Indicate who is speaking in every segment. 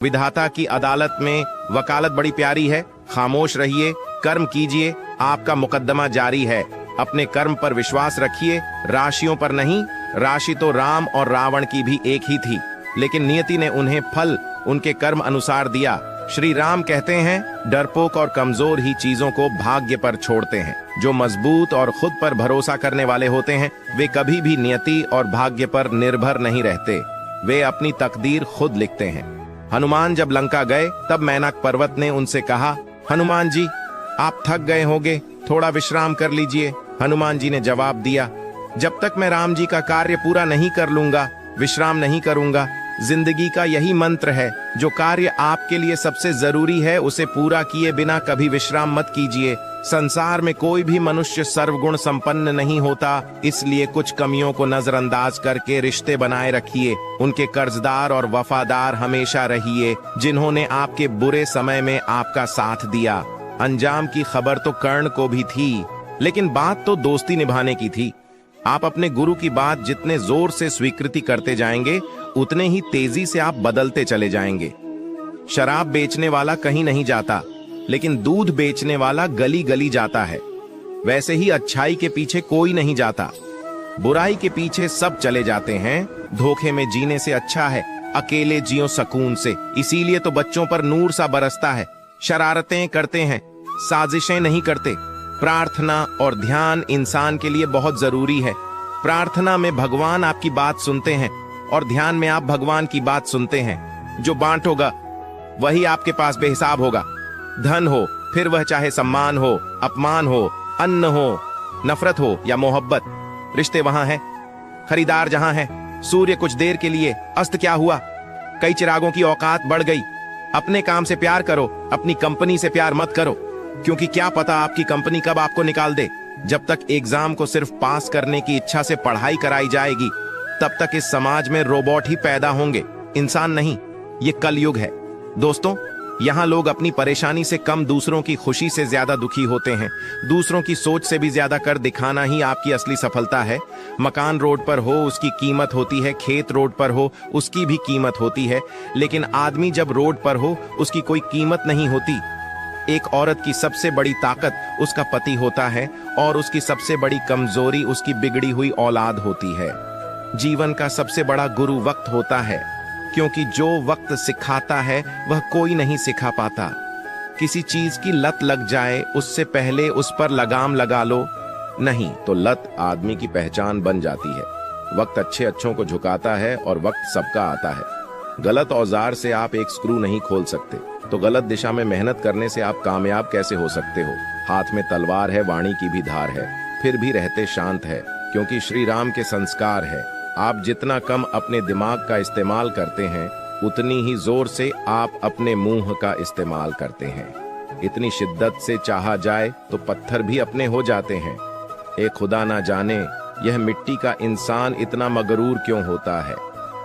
Speaker 1: विधाता की अदालत में वकालत बड़ी प्यारी है। खामोश रहिए, कर्म कीजिए, आपका मुकदमा जारी है। अपने कर्म पर विश्वास रखिए, राशियों पर नहीं। राशि तो राम और रावण की भी एक ही थी, लेकिन नियति ने उन्हें फल उनके कर्म अनुसार दिया। श्री राम कहते हैं, डरपोक और कमजोर ही चीजों को भाग्य पर छोड़ते हैं। जो मजबूत और खुद पर भरोसा करने वाले होते हैं, वे कभी भी नियति और भाग्य पर निर्भर नहीं रहते। वे अपनी तकदीर खुद लिखते हैं। हनुमान जब लंका गए, तब मैनक पर्वत ने उनसे कहा, हनुमान जी, आप थक गए होंगे, थोड़ा विश्राम कर लीजिए। हनुमान जी ने जवाब दिया, जब तक मैं राम जी का कार्य पूरा नहीं कर लूंगा, विश्राम नहीं करूंगा। जिंदगी का यही मंत्र है, जो कार्य आपके लिए सबसे जरूरी है, उसे पूरा किए बिना कभी विश्राम मत कीजिए। संसार में कोई भी मनुष्य सर्वगुण संपन्न नहीं होता, इसलिए कुछ कमियों को नजरअंदाज करके रिश्ते बनाए रखिए। उनके कर्जदार और वफादार हमेशा रहिए, जिन्होंने आपके बुरे समय में आपका साथ दिया। अंजाम की खबर तो कर्ण को भी थी, लेकिन बात तो दोस्ती निभाने की थी। आप अपने गुरु की बात जितने जोर से स्वीकृति करते जाएंगे, उतने ही तेजी से आप बदलते चले जाएंगे। शराब बेचने वाला कहीं नहीं जाता, लेकिन दूध बेचने वाला गली गली जाता है। वैसे ही अच्छाई के पीछे कोई नहीं जाता, बुराई के पीछे सब चले जाते हैं। धोखे में जीने से अच्छा है अकेले जियो सुकून से। इसीलिए तो बच्चों पर नूर सा बरसता है। शरारतें करते हैं, साजिशें नहीं करते। प्रार्थना और ध्यान इंसान के लिए बहुत जरूरी है। प्रार्थना में भगवान आपकी बात सुनते हैं और ध्यान में आप भगवान की बात सुनते हैं। जो बांटोगा वही आपके पास बेहिसाब होगा। धन हो, फिर वह चाहे सम्मान हो, अपमान हो, अन्न हो, नफरत हो या मोहब्बत, रिश्ते वहां हैं। खरीदार जहां है। सूर्य कुछ देर के लिए अस्त क्या हुआ, कई चिरागों की औकात बढ़ गई। अपने काम से प्यार करो, अपनी कंपनी से प्यार मत करो, क्योंकि क्या पता आपकी कंपनी कब आपको निकाल दे। जब तक एग्जाम को सिर्फ पास करने की इच्छा से पढ़ाई कराई जाएगी, तब तक इस समाज में रोबोट ही पैदा होंगे, इंसान नहीं। ये कलयुग है दोस्तों। यहाँ लोग अपनी परेशानी से कम दूसरों की खुशी से ज्यादा दुखी होते हैं। दूसरों की सोच से भी ज्यादा कर दिखाना ही आपकी असली सफलता है। मकान रोड पर हो, उसकी कीमत होती है। खेत रोड पर हो, उसकी भी कीमत होती है। लेकिन आदमी जब रोड पर हो, उसकी कोई कीमत नहीं होती। एक औरत की सबसे बड़ी ताकत उसका पति होता है, और उसकी सबसे बड़ी कमजोरी उसकी बिगड़ी हुई औलाद होती है। जीवन का सबसे बड़ा गुरु वक्त होता है, क्योंकि जो वक्त सिखाता है वह कोई नहीं सिखा पाता। किसी चीज की लत लग जाए, उससे पहले उस पर लगाम लगा लो, नहीं तो लत आदमी की पहचान बन जाती है। वक्त अच्छे अच्छों को झुकाता है और वक्त सबका आता है। गलत औजार से आप एक स्क्रू नहीं खोल सकते, तो गलत दिशा में मेहनत करने से आप कामयाब कैसे हो सकते हो। हाथ में तलवार है, वाणी की भी धार है, फिर भी रहते शांत है, क्योंकि श्री राम के संस्कार है। आप जितना कम अपने दिमाग का इस्तेमाल करते हैं, उतनी ही जोर से आप अपने मुंह का इस्तेमाल करते हैं। इतनी शिद्दत से चाहा जाए तो पत्थर भी अपने हो जाते हैं। एक खुदा ना जाने यह मिट्टी का इंसान इतना मगरूर क्यों होता है।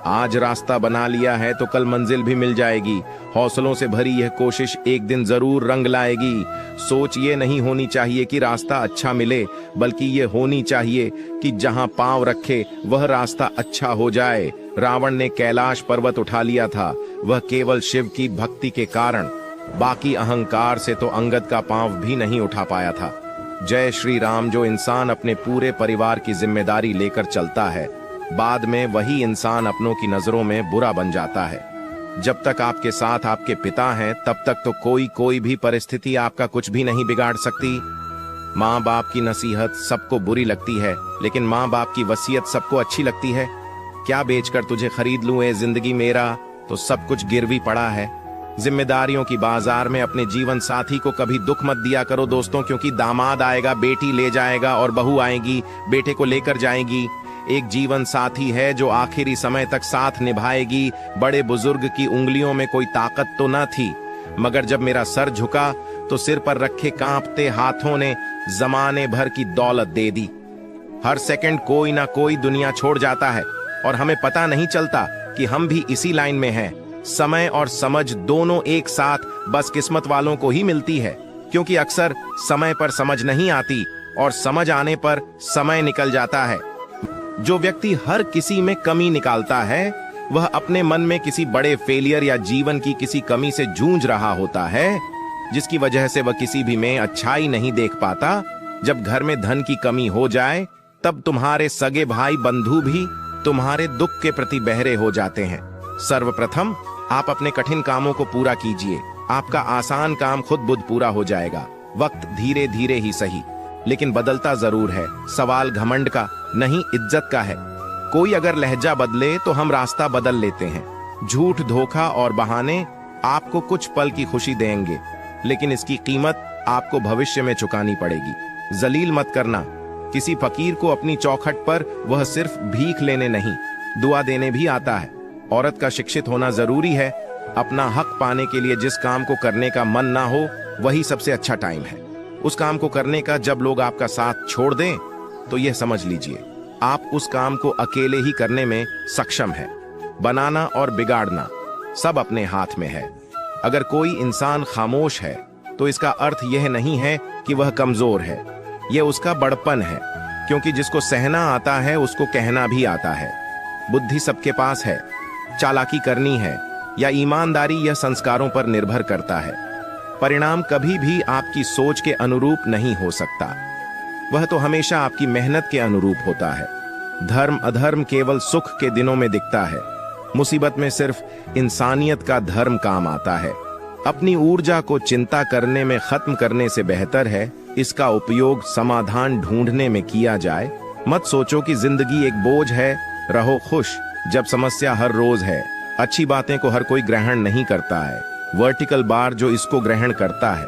Speaker 1: आज रास्ता बना लिया है तो कल मंजिल भी मिल जाएगी। हौसलों से भरी यह कोशिश एक दिन जरूर रंग लाएगी। सोच ये नहीं होनी चाहिए कि रास्ता अच्छा मिले, बल्कि ये होनी चाहिए कि जहां पांव रखे वह रास्ता अच्छा हो जाए। रावण ने कैलाश पर्वत उठा लिया था, वह केवल शिव की भक्ति के कारण। बाकी अहंकार से तो अंगद का पांव भी नहीं उठा पाया था। जय श्री राम। जो इंसान अपने पूरे परिवार की जिम्मेदारी लेकर चलता है, बाद में वही इंसान अपनों की नजरों में बुरा बन जाता है। जब तक आपके साथ आपके पिता हैं, तब तक तो कोई भी परिस्थिति आपका कुछ भी नहीं बिगाड़ सकती। माँ बाप की नसीहत सबको बुरी लगती है, लेकिन माँ बाप की वसीयत सबको अच्छी लगती है। क्या बेचकर तुझे खरीद लूं ए जिंदगी मेरा, तो सब कुछ गिरवी पड़ा है। जिम्मेदारियों की बाजार में अपने जीवन साथी को कभी दुख मत दिया करो दोस्तों, क्योंकि दामाद आएगा बेटी ले जाएगा और बहू आएगी बेटे को लेकर जाएगी। एक जीवन साथी है जो आखिरी समय तक साथ निभाएगी। बड़े बुजुर्ग की उंगलियों में कोई ताकत तो न थी, मगर जब मेरा सर झुका तो सिर पर रखे कांपते हाथों ने जमाने भर की दौलत दे दी। हर सेकंड कोई ना कोई दुनिया छोड़ जाता है, और हमें पता नहीं चलता कि हम भी इसी लाइन में हैं। समय और समझ दोनों एक साथ बस किस्मत वालों को ही मिलती है, क्योंकि अक्सर समय पर समझ नहीं आती और समझ आने पर समय निकल जाता है। जो व्यक्ति हर किसी में कमी निकालता है, वह अपने मन में किसी बड़े फेलियर या जीवन की किसी कमी से जूझ रहा होता है, जिसकी वजह से वह किसी भी में अच्छाई नहीं देख पाता। जब घर में धन की कमी हो जाए, तब तुम्हारे सगे भाई बंधु भी तुम्हारे दुख के प्रति बहरे हो जाते हैं। सर्वप्रथम आप अपने कठिन कामों को पूरा कीजिए। आपका आसान काम खुद बुद्ध पूरा हो जाएगा। वक्त धीरे धीरे ही सही, लेकिन बदलता जरूर है। सवाल घमंड का नहीं, इज्जत का है। कोई अगर लहजा बदले तो हम रास्ता बदल लेते हैं। झूठ, धोखा और बहाने आपको कुछ पल की खुशी देंगे, लेकिन इसकी कीमत आपको भविष्य में चुकानी पड़ेगी। जलील मत करना। किसी फकीर को अपनी चौखट पर वह सिर्फ भीख लेने नहीं, दुआ देने भी आता है। औरत का शिक्षित होना जरूरी है। अपना हक पाने के लिए जिस काम को करने का मन ना हो, वही सबसे अच्छा टाइम है उस काम को करने का। जब लोग आपका साथ छोड़ दें, तो यह समझ लीजिए आप उस काम को अकेले ही करने में सक्षम है। बनाना और बिगाड़ना सब अपने हाथ में है। अगर कोई इंसान खामोश है, तो इसका अर्थ यह नहीं है कि वह कमजोर है, यह उसका बड़पन है। क्योंकि जिसको सहना आता है, उसको कहना भी आता है। बुद्धि सबके पास है। चालाकी करनी है या ईमानदारी, यह संस्कारों पर निर्भर करता है। परिणाम कभी भी आपकी सोच के अनुरूप नहीं हो सकता, वह तो हमेशा आपकी मेहनत के अनुरूप होता है। धर्म अधर्म केवल सुख के दिनों में दिखता है। मुसीबत में सिर्फ इंसानियत का धर्म काम आता है। अपनी ऊर्जा को चिंता करने में खत्म करने से बेहतर है इसका उपयोग समाधान ढूंढने में किया जाए। मत सोचो कि जिंदगी एक बोझ है। रहो खुश जब समस्या हर रोज है। अच्छी बातें को हर कोई ग्रहण नहीं करता है। वर्टिकल बार जो इसको ग्रहण करता है,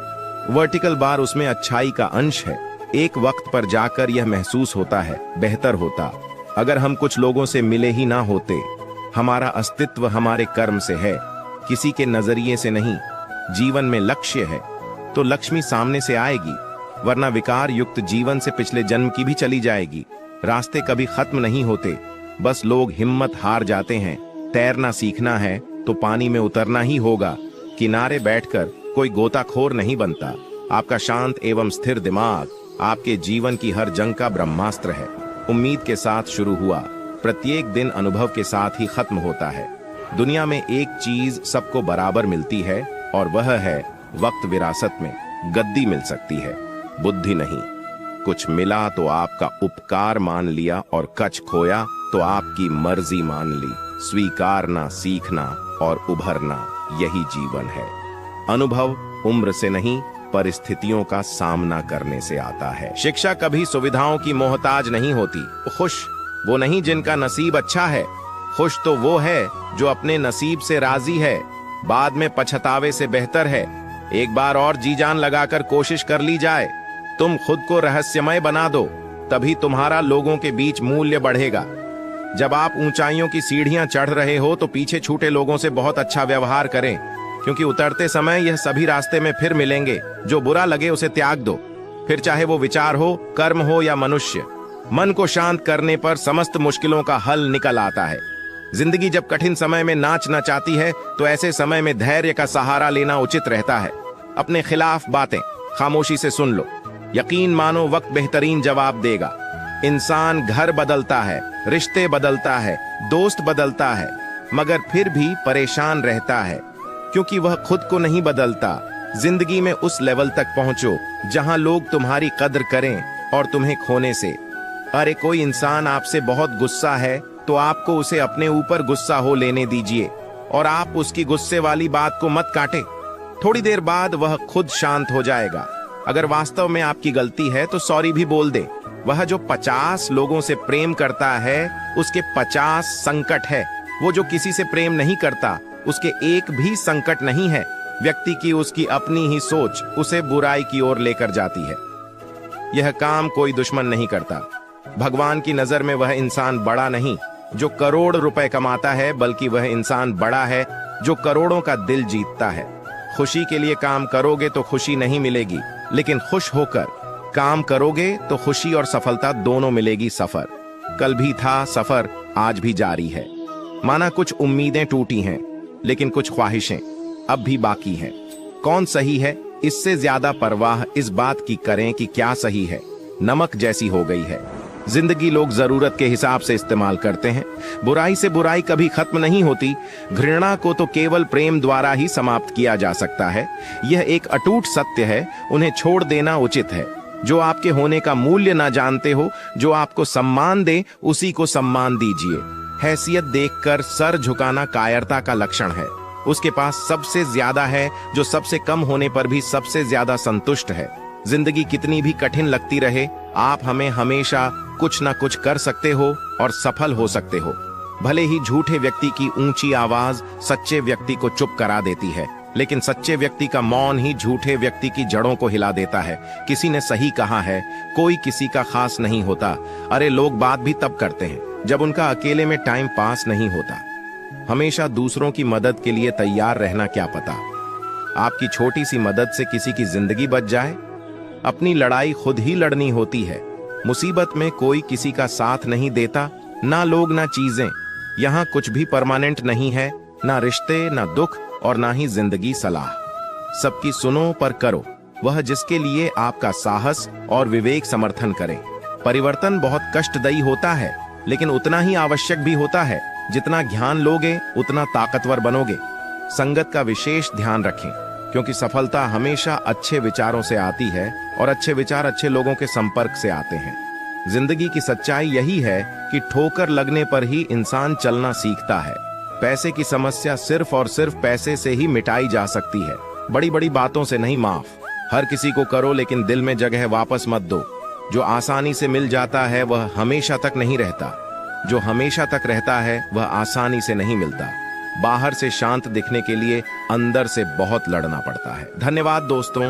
Speaker 1: वर्टिकल बार उसमें अच्छाई का अंश है। एक वक्त पर जाकर यह महसूस होता है बेहतर होता अगर हम कुछ लोगों से मिले ही ना होते। हमारा अस्तित्व हमारे कर्म से है, किसी के नजरिए से नहीं। जीवन में लक्ष्य है तो लक्ष्मी सामने से आएगी, वरना विकार युक्त जीवन से पिछले जन्म की भी चली जाएगी। रास्ते कभी खत्म नहीं होते, बस लोग हिम्मत हार जाते हैं। तैरना सीखना है तो पानी में उतरना ही होगा। किनारे बैठकर कोई गोताखोर नहीं बनता। आपका शांत एवं स्थिर दिमाग आपके जीवन की हर जंग का ब्रह्मास्त्र है। उम्मीद के साथ शुरू हुआ, प्रत्येक दिन अनुभव के साथ ही खत्म होता है। दुनिया में एक चीज सबको बराबर मिलती है और वह है वक्त। विरासत में गद्दी मिल सकती है, बुद्धि नहीं। कुछ मिला तो आपका उपकार मान लिया और कछ खोया तो आपकी मर्जी मान ली। स्वीकारना, सीखना और उभरना, यही जीवन है। अनुभव उम्र से नहीं, परिस्थितियों का सामना करने से आता है। शिक्षा कभी सुविधाओं की मोहताज नहीं होती। खुश वो नहीं जिनका नसीब अच्छा है, खुश तो वो है जो अपने नसीब से राजी है। बाद में पछतावे से बेहतर है एक बार और जी जान लगाकर कोशिश कर ली जाए। तुम खुद को रहस्यमय बना दो, तभी तुम्हारा लोगों के बीच मूल्य बढ़ेगा। जब आप ऊंचाइयों की सीढ़ियां चढ़ रहे हो तो पीछे छूटे लोगों से बहुत अच्छा व्यवहार करें, क्योंकि उतरते समय यह सभी रास्ते में फिर मिलेंगे। जो बुरा लगे उसे त्याग दो, फिर चाहे वो विचार हो, कर्म हो या मनुष्य। मन को शांत करने पर समस्त मुश्किलों का हल निकल आता है। जिंदगी जब कठिन समय में नाच नचाती है, तो ऐसे समय में धैर्य का सहारा लेना उचित रहता है। अपने खिलाफ बातें खामोशी से सुन लो। यकीन मानो वक्त बेहतरीन जवाब देगा। इंसान घर बदलता है, रिश्ते बदलता है, दोस्त बदलता है, मगर फिर भी परेशान रहता है, क्योंकि वह खुद को नहीं बदलता। जिंदगी में उस लेवल तक पहुंचो जहां लोग तुम्हारी कद्र करें और तुम्हें खोने से। अरे कोई इंसान आपसे बहुत गुस्सा है तो आपको उसे अपने ऊपर गुस्सा हो लेने दीजिए और आप उसकी गुस्से वाली बात को मत काटें। थोड़ी देर बाद वह खुद शांत हो जाएगा। अगर वास्तव में आपकी गलती है तो सॉरी भी बोल दे। वह जो 50 लोगों से प्रेम करता है उसके 50 संकट है। वो जो किसी से प्रेम नहीं करता उसके एक भी संकट नहीं है। व्यक्ति की उसकी अपनी ही सोच उसे बुराई की ओर लेकर जाती है। यह काम कोई दुश्मन नहीं करता। भगवान की नजर में वह इंसान बड़ा नहीं जो करोड़ रुपए कमाता है, बल्कि वह इंसान बड़ा है जो करोड़ों का दिल जीतता है। खुशी के लिए काम करोगे तो खुशी नहीं मिलेगी, लेकिन खुश होकर काम करोगे तो खुशी और सफलता दोनों मिलेगी। सफर कल भी था, सफर आज भी जारी है। माना कुछ उम्मीदें टूटी हैं, लेकिन कुछ ख्वाहिशें अब भी बाकी हैं। कौन सही है, इससे ज्यादा परवाह इस बात की करें कि क्या सही है। नमक जैसी हो गई है, जिंदगी लोग जरूरत के हिसाब से इस्तेमाल करते हैं। बुराई से बुराई कभी खत्म नहीं होती। घृणा को तो केवल प्रेम द्वारा ही समाप्त किया जा सकता है। यह एक अटूट सत्य है, उन्हें छोड़ देना उचित है। जो आपके होने का मूल्य ना जानते हो, जो आपको सम्मान दे, उसी को सम्मान दीजिए। हैसियत देखकर सर झुकाना कायरता का लक्षण है। उसके पास सबसे ज्यादा है जो सबसे कम होने पर भी सबसे ज्यादा संतुष्ट है। जिंदगी कितनी भी कठिन लगती रहे, आप हमें हमेशा कुछ ना कुछ कर सकते हो और सफल हो सकते हो। भले ही झूठे व्यक्ति की ऊंची आवाज सच्चे व्यक्ति को चुप करा देती है, लेकिन सच्चे व्यक्ति का मौन ही झूठे व्यक्ति की जड़ों को हिला देता है। किसी ने सही कहा है, कोई किसी का खास नहीं होता। अरे लोग बात भी तब करते हैं जब उनका अकेले में टाइम पास नहीं होता। हमेशा दूसरों की मदद के लिए तैयार रहना, क्या पता आपकी छोटी सी मदद से किसी की जिंदगी बच जाए। अपनी लड़ाई खुद ही लड़नी होती है। मुसीबत में कोई किसी का साथ नहीं देता, ना लोग ना चीजें। यहाँ कुछ भी परमानेंट नहीं है, ना रिश्ते ना दुख और ना ही जिंदगी सलाह। सबकी सुनो पर करो वह जिसके लिए आपका साहस और विवेक समर्थन करे। परिवर्तन बहुत कष्टदायी होता है, लेकिन उतना ही आवश्यक भी होता है। जितना ज्ञान लोगे उतना ताकतवर बनोगे। संगत का विशेष ध्यान रखें, क्योंकि सफलता हमेशा अच्छे विचारों से आती है और अच्छे विचार अच्छे लोगों के संपर्क से आते हैं। जिंदगी की सच्चाई यही है कि ठोकर लगने पर ही इंसान चलना सीखता है। पैसे की समस्या सिर्फ और सिर्फ पैसे से ही मिटाई जा सकती है, बड़ी बड़ी बातों से नहीं। माफ हर किसी को करो, लेकिन दिल में जगह वापस मत दो। जो आसानी से मिल जाता है वह हमेशा तक नहीं रहता, जो हमेशा तक रहता है वह आसानी से नहीं मिलता। बाहर से शांत दिखने के लिए अंदर से बहुत लड़ना पड़ता है। धन्यवाद दोस्तों।